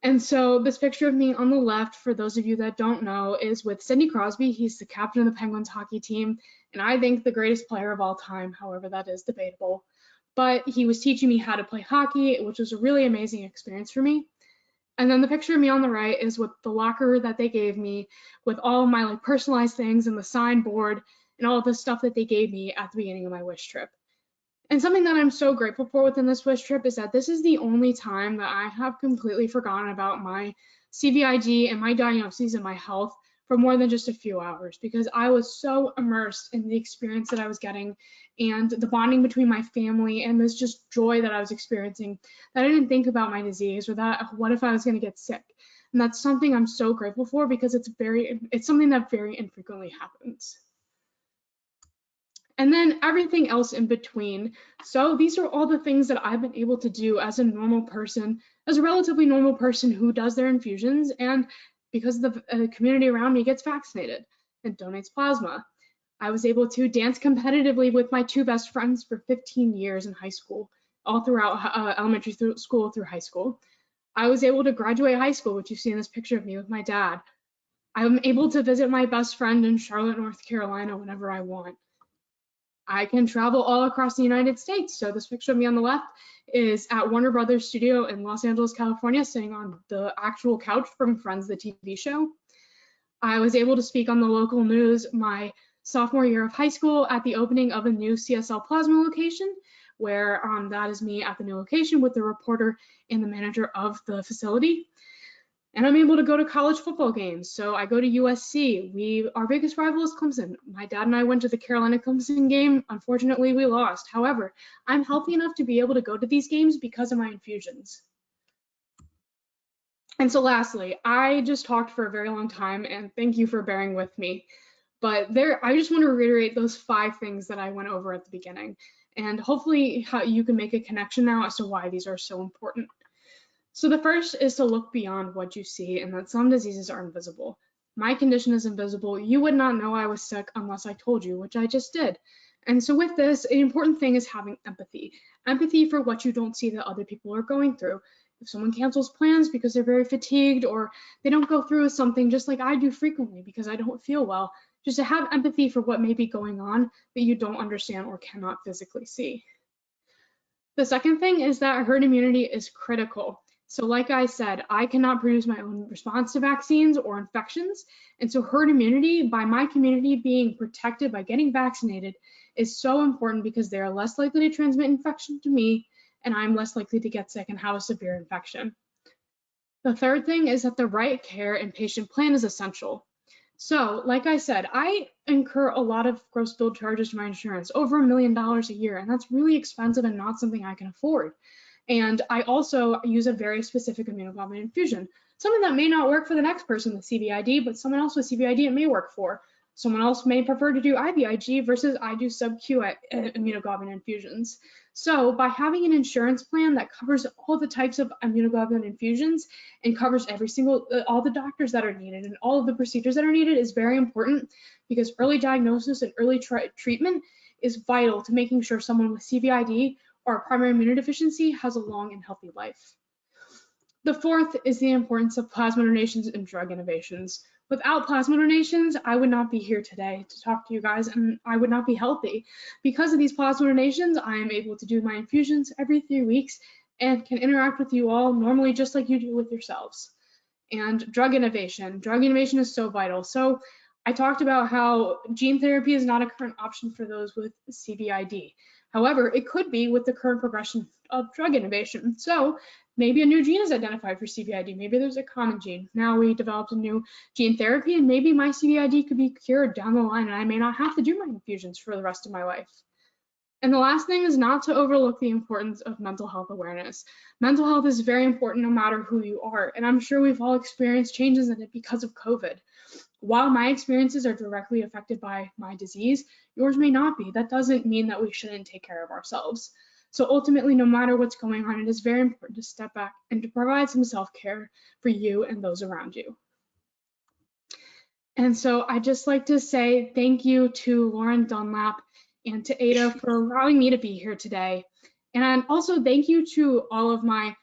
And so this picture of me on the left, for those of you that don't know, is with Sidney Crosby. He's the captain of the Penguins hockey team, and I think the greatest player of all time. However, that is debatable. But he was teaching me how to play hockey, which was a really amazing experience for me. And then the picture of me on the right is with the locker that they gave me with all of my personalized things and the sign board and all of the stuff that they gave me at the beginning of my wish trip. And something that I'm so grateful for within this wish trip is that this is the only time that I have completely forgotten about my CVID and my diagnoses and my health for more than just a few hours, because I was so immersed in the experience that I was getting and the bonding between my family and this just joy that I was experiencing, that I didn't think about my disease or that what if I was going to get sick. And that's something I'm so grateful for, because it's something that very infrequently happens. And then everything else in between. So these are all the things that I've been able to do as a normal person, as a relatively normal person who does their infusions, and because the community around me gets vaccinated and donates plasma. I was able to dance competitively with my two best friends for 15 years in high school, all throughout elementary school through high school. I was able to graduate high school, which you see in this picture of me with my dad. I'm able to visit my best friend in Charlotte, North Carolina whenever I want. I can travel all across the United States. So this picture of me on the left is at Warner Brothers Studio in Los Angeles, California, sitting on the actual couch from Friends, the TV show. I was able to speak on the local news my sophomore year of high school at the opening of a new CSL Plasma location, where that is me at the new location with the reporter and the manager of the facility. And I'm able to go to college football games. So I go to USC. Our biggest rival is Clemson. My dad and I went to the Carolina Clemson game. Unfortunately, we lost. However, I'm healthy enough to be able to go to these games because of my infusions. And so lastly, I just talked for a very long time, and thank you for bearing with me. But I just want to reiterate those 5 things that I went over at the beginning. And hopefully how you can make a connection now as to why these are so important. So the first is to look beyond what you see, and that some diseases are invisible. My condition is invisible. You would not know I was sick unless I told you, which I just did. And so with this, an important thing is having empathy. Empathy for what you don't see that other people are going through. If someone cancels plans because they're very fatigued, or they don't go through with something just like I do frequently because I don't feel well, just to have empathy for what may be going on that you don't understand or cannot physically see. The second thing is that herd immunity is critical. So like I said, I cannot produce my own response to vaccines or infections. And so herd immunity, by my community being protected by getting vaccinated, is so important because they are less likely to transmit infection to me, and I'm less likely to get sick and have a severe infection. The third thing is that the right care and patient plan is essential. So like I said, I incur a lot of gross bill charges to my insurance, over $1 million a year, and that's really expensive and not something I can afford. And I also use a very specific immunoglobulin infusion, something that may not work for the next person with CVID, but someone else with CVID it may work for. Someone else may prefer to do IVIG versus I do sub-Q immunoglobulin infusions. So by having an insurance plan that covers all the types of immunoglobulin infusions and covers all the doctors that are needed and all of the procedures that are needed is very important, because early diagnosis and early treatment is vital to making sure someone with CVID or primary immunodeficiency has a long and healthy life. The fourth is the importance of plasma donations and drug innovations. Without plasma donations, I would not be here today to talk to you guys, and I would not be healthy. Because of these plasma donations, I am able to do my infusions every 3 weeks and can interact with you all normally just like you do with yourselves. And drug innovation. Drug innovation is so vital. So I talked about how gene therapy is not a current option for those with CVID. However, it could be with the current progression of drug innovation. So maybe a new gene is identified for CVID. Maybe there's a common gene. Now we developed a new gene therapy, and maybe my CVID could be cured down the line, and I may not have to do my infusions for the rest of my life. And the last thing is not to overlook the importance of mental health awareness. Mental health is very important no matter who you are, and I'm sure we've all experienced changes in it because of COVID. While my experiences are directly affected by my disease, yours may not be. That doesn't mean that we shouldn't take care of ourselves. So ultimately, no matter what's going on, it is very important to step back and to provide some self-care for you and those around you. And so I'd just like to say thank you to Lauren Dunlap and to AAIDA for allowing me to be here today. And also thank you to all of my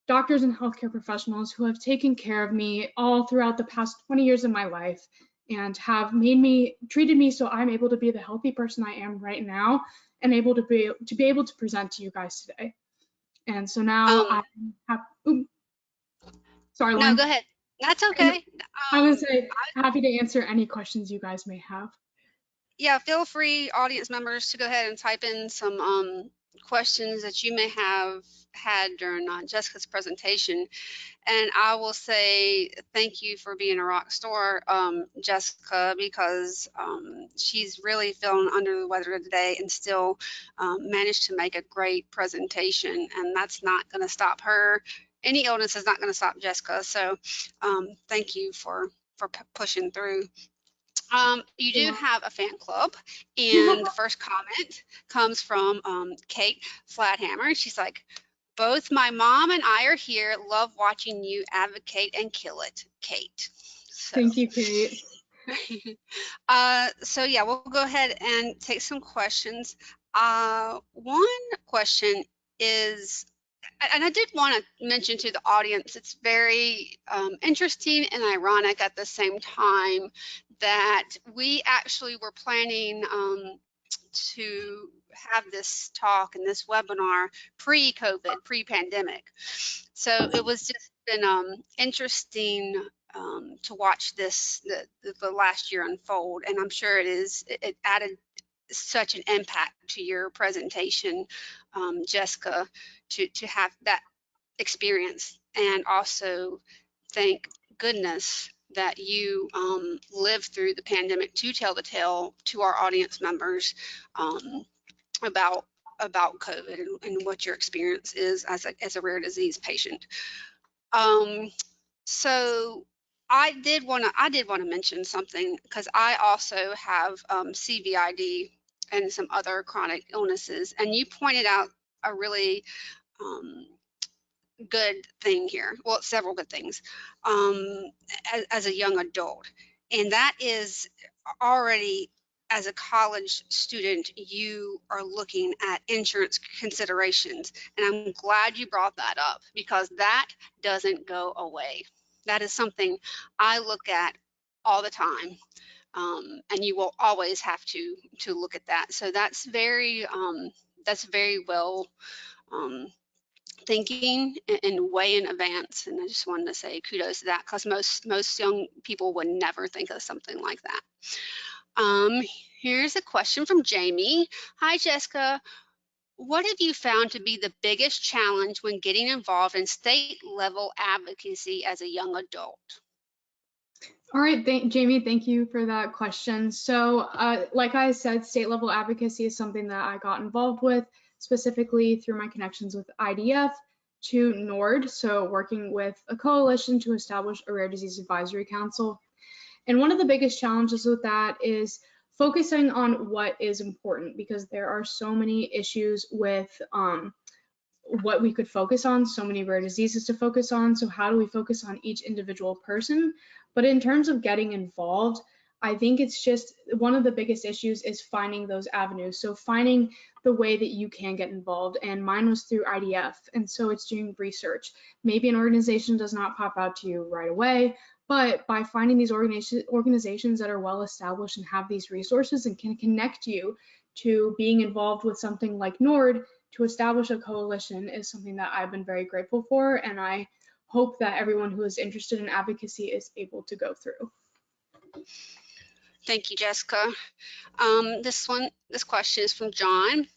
doctors and healthcare professionals who have taken care of me all throughout the past 20 years of my life and have treated me so I'm able to be the healthy person I am right now and able to be able to present to you guys today. And so now I have, sorry, Lauren. No, go ahead. That's okay. I would say happy to answer any questions you guys may have. Yeah, feel free, audience members, to go ahead and type in some questions that you may have had during Jessica's presentation. And I will say thank you for being a rock star, Jessica, because she's really feeling under the weather today and still managed to make a great presentation. And that's not going to stop her. Any illness is not going to stop Jessica. So thank you for pushing through. You do have a fan club, and the first comment comes from Kate Flathammer. She's like, both my mom and I are here. Love watching you advocate and kill it, Kate. So, thank you, Kate. So yeah, we'll go ahead and take some questions. One question is, and I did want to mention to the audience, it's very interesting and ironic at the same time that we actually were planning to have this talk and this webinar pre-COVID, pre-pandemic. So it was just been interesting to watch this the last year unfold, and I'm sure it added such an impact to your presentation, Jessica, to have that experience. And also thank goodness that you lived through the pandemic to tell the tale to our audience members about COVID and what your experience is as a rare disease patient. So I did want to mention something, because I also have CVID and some other chronic illnesses, and you pointed out a really good thing here. Well, several good things as a young adult, and that is already as a college student, you are looking at insurance considerations, and I'm glad you brought that up, because that doesn't go away. That is something I look at all the time, and you will always have to look at that. So that's very well thinking and way in advance, and I just wanted to say kudos to that, because most young people would never think of something like that. Here's a question from Jamie. Hi, Jessica. What have you found to be the biggest challenge when getting involved in state level advocacy as a young adult? All right, Jamie, thank you for that question. So like I said, state level advocacy is something that I got involved with specifically through my connections with IDF to NORD, so working with a coalition to establish a rare disease advisory council. And one of the biggest challenges with that is focusing on what is important, because there are so many issues with what we could focus on, so many rare diseases to focus on. So how do we focus on each individual person? But in terms of getting involved, I think it's just one of the biggest issues is finding those avenues. So finding the way that you can get involved, and mine was through IDF, and so it's doing research. Maybe an organization does not pop out to you right away, but by finding these organizations that are well established and have these resources and can connect you to being involved with something like NORD to establish a coalition is something that I've been very grateful for, and I hope that everyone who is interested in advocacy is able to go through. Thank you, Jessica. This question is from John.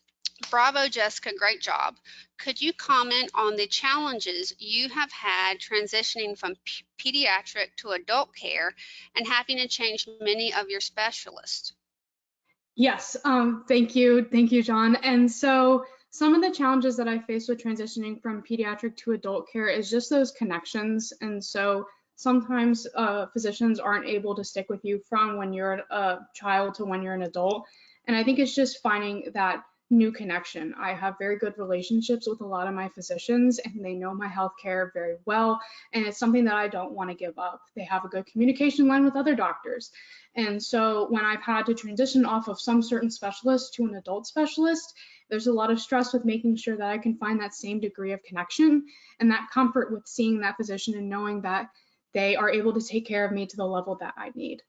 Bravo, Jessica, great job. Could you comment on the challenges you have had transitioning from pediatric to adult care and having to change many of your specialists? Yes, thank you, John. And so some of the challenges that I faced with transitioning from pediatric to adult care is just those connections. And so sometimes physicians aren't able to stick with you from when you're a child to when you're an adult. And I think it's just finding that new connection. I have very good relationships with a lot of my physicians, and they know my healthcare very well, and it's something that I don't want to give up. They have a good communication line with other doctors. And so when I've had to transition off of some certain specialist to an adult specialist, there's a lot of stress with making sure that I can find that same degree of connection and that comfort with seeing that physician and knowing that they are able to take care of me to the level that I need.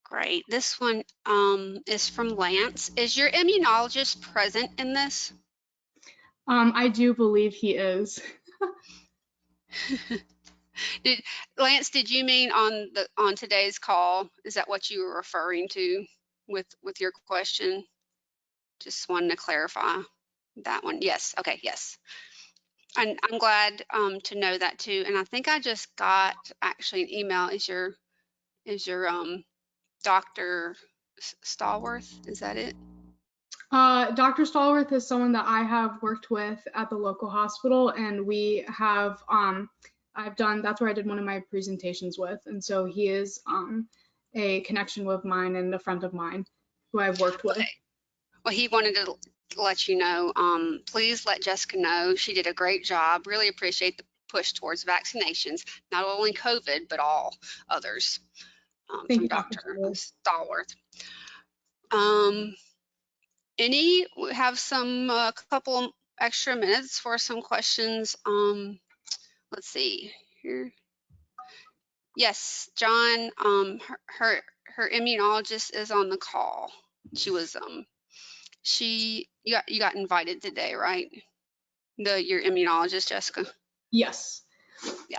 Great. This one is from Lance. Is your immunologist present in this? I do believe he is. Lance, did you mean on today's call? Is that what you were referring to with your question? Just wanted to clarify that one. Yes. Okay. Yes. And I'm glad to know that too. And I think I just got actually an email. Is your Dr. Stallworth? Is that it? Dr. Stallworth is someone that I have worked with at the local hospital, and we have that's where I did one of my presentations with, and so he is a connection with mine and a friend of mine who I've worked with. Well, he wanted to let you know, please let Jessica know she did a great job. Really appreciate the push towards vaccinations, not only COVID, but all others. Thank from you, Dr. Stallworth. We have some couple extra minutes for some questions. Let's see here. Yes, John, her immunologist is on the call. She was you got invited today, right? Your immunologist, Jessica? Yes. Yeah.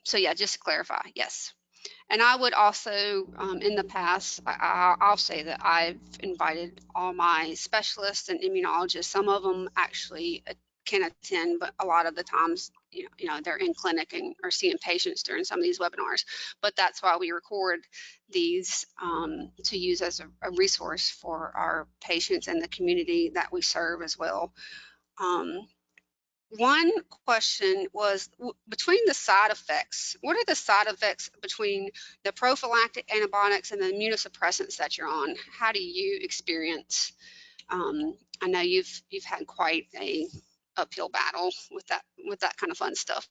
So yeah, just to clarify, yes. And I would also, in the past, I'll say that I've invited all my specialists and immunologists. Some of them actually can attend, but a lot of the times, you know, they're in clinic and are seeing patients during some of these webinars. But that's why we record these to use as a resource for our patients and the community that we serve as well. One question was between the side effects. What are the side effects between the prophylactic antibiotics and the immunosuppressants that you're on? How do you experience? I know you've had quite a uphill battle with that kind of fun stuff.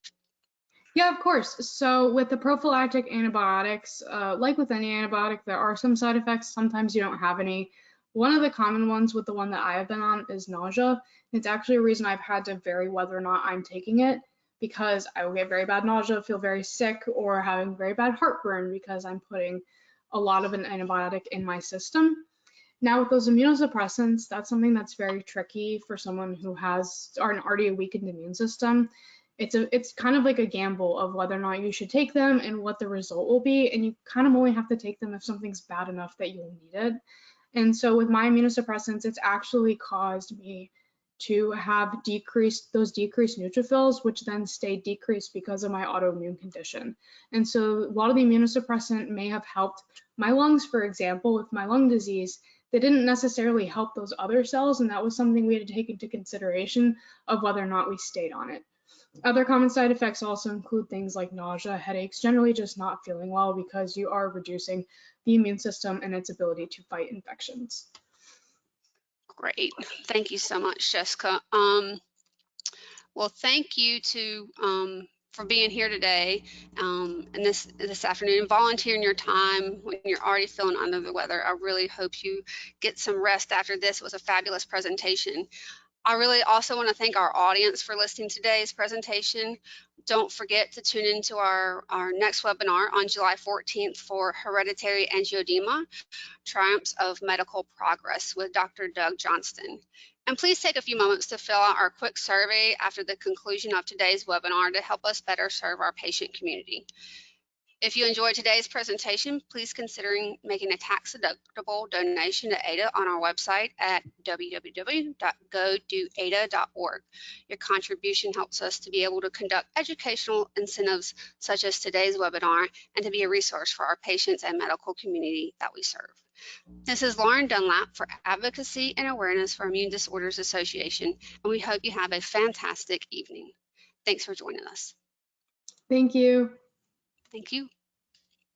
Yeah, of course. So with the prophylactic antibiotics, like with any antibiotic, there are some side effects. Sometimes you don't have any. One of the common ones with the one that I have been on is nausea. It's actually a reason I've had to vary whether or not I'm taking it, because I will get very bad nausea, feel very sick, or having very bad heartburn because I'm putting a lot of an antibiotic in my system. Now with those immunosuppressants, that's something that's very tricky for someone who has an already weakened immune system. It's kind of like a gamble of whether or not you should take them and what the result will be, and you kind of only have to take them if something's bad enough that you'll need it. And so with my immunosuppressants, it's actually caused me to have decreased neutrophils, which then stay decreased because of my autoimmune condition. And so a lot of the immunosuppressant may have helped my lungs, for example, with my lung disease. They didn't necessarily help those other cells, and that was something we had to take into consideration of whether or not we stayed on it. Other common side effects also include things like nausea, headaches, generally just not feeling well because you are reducing the immune system and its ability to fight infections. Great. Thank you so much, Jessica. Well, thank you to for being here today and this afternoon, volunteering your time when you're already feeling under the weather. I really hope you get some rest after this. It was a fabulous presentation. I really also want to thank our audience for listening to today's presentation. Don't forget to tune into our next webinar on July 14th for Hereditary Angioedema, Triumphs of Medical Progress with Dr. Doug Johnston. And please take a few moments to fill out our quick survey after the conclusion of today's webinar to help us better serve our patient community. If you enjoyed today's presentation, please consider making a tax-deductible donation to AAIDA on our website at www.godoaida.org. Your contribution helps us to be able to conduct educational incentives such as today's webinar and to be a resource for our patients and medical community that we serve. This is Lauren Dunlap for Advocacy and Awareness for Immune Disorders Association, and we hope you have a fantastic evening. Thanks for joining us. Thank you. Thank you.